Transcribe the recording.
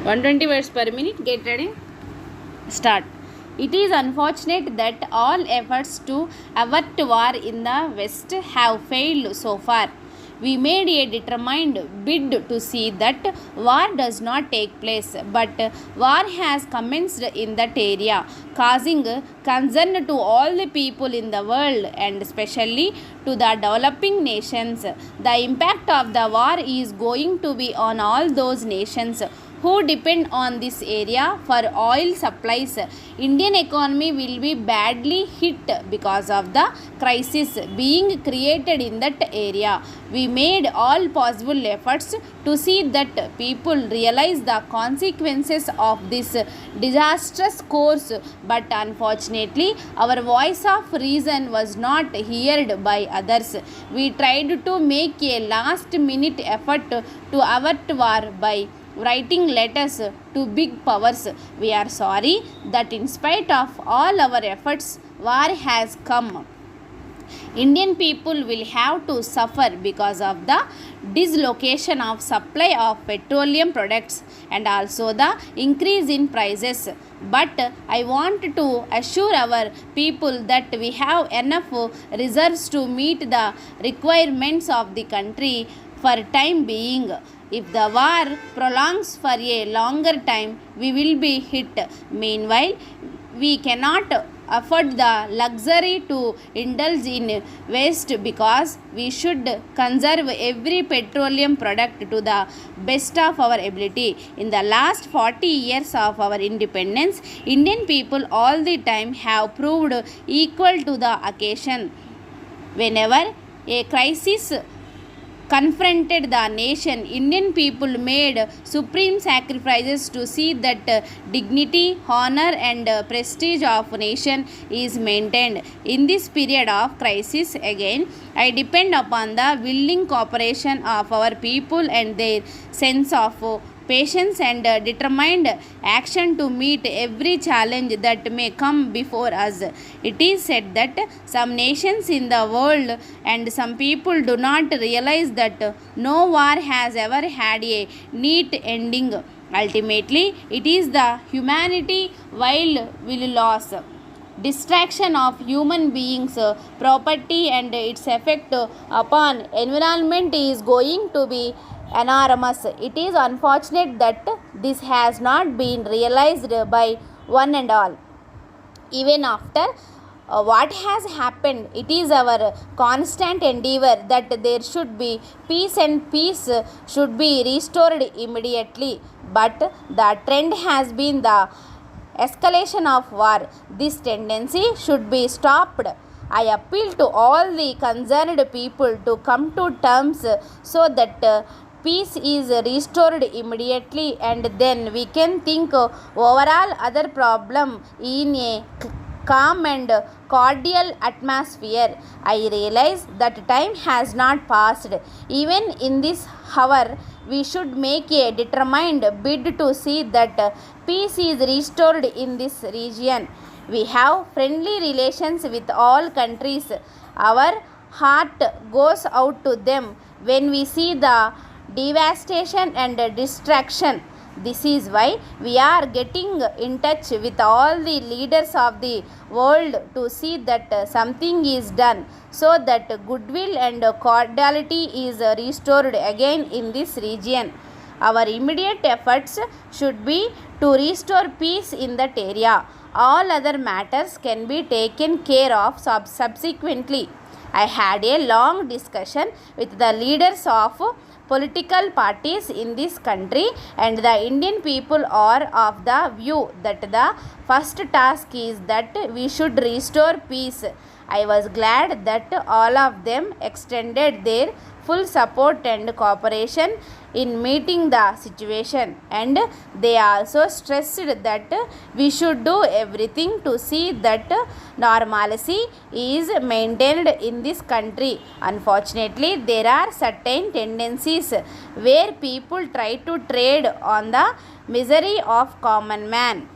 120 words per minute. Get ready. Start. It is unfortunate that all efforts to avert war in the West have failed so far. We made a determined bid to see that war does not take place, but war has commenced in that area, causing concern to all the people in the world and especially to the developing nations. The impact of the war is going to be on all those nations who depend on this area for oil supplies. Indian economy will be badly hit because of the crisis being created in that area. We made all possible efforts to see that people realize the consequences of this disastrous course, but unfortunately our voice of reason was not heard by others. We tried to make a last minute effort to avert war by writing letters to big powers. We are sorry that in spite of all our efforts, war has come. Indian people will have to suffer because of the dislocation of supply of petroleum products and also the increase in prices. But I want to assure our people that we have enough reserves to meet the requirements of the country for time being. If the war prolongs for a longer time, we will be hit. Meanwhile, we cannot afford the luxury to indulge in waste because we should conserve every petroleum product to the best of our ability. In the last 40 years of our independence, Indian people all the time have proved equal to the occasion. Whenever a crisis confronted the nation, Indian people made supreme sacrifices to see that dignity, honor and prestige of nation is maintained. In this period of crisis, again, I depend upon the willing cooperation of our people and their sense of patience and determined action to meet every challenge that may come before us. It is said that some nations in the world and some people do not realize that no war has ever had a neat ending. Ultimately, it is the humanity will loss, distraction of human beings, property and its effect upon environment is going to be enormous. It is unfortunate that this has not been realized by one and all. Even after what has happened, it is our constant endeavor that there should be peace and peace should be restored immediately. But the trend has been the escalation of war. This tendency should be stopped. I appeal to all the concerned people to come to terms so that peace is restored immediately, and then we can think overall other problem in a calm and cordial atmosphere. I realize that time has not passed. Even in this hour, we should make a determined bid to see that peace is restored in this region. We have friendly relations with all countries. Our heart goes out to them when we see the devastation and distraction. This is why we are getting in touch with all the leaders of the world to see that something is done so that goodwill and cordiality is restored again in this region. Our immediate efforts should be to restore peace in that area. All other matters can be taken care of subsequently. I had a long discussion with the leaders of political parties in this country, and the Indian people are of the view that the first task is that we should restore peace. I was glad that all of them extended their full support and cooperation in meeting the situation, and they also stressed that we should do everything to see that normalcy is maintained in this country. Unfortunately, there are certain tendencies where people try to trade on the misery of common man.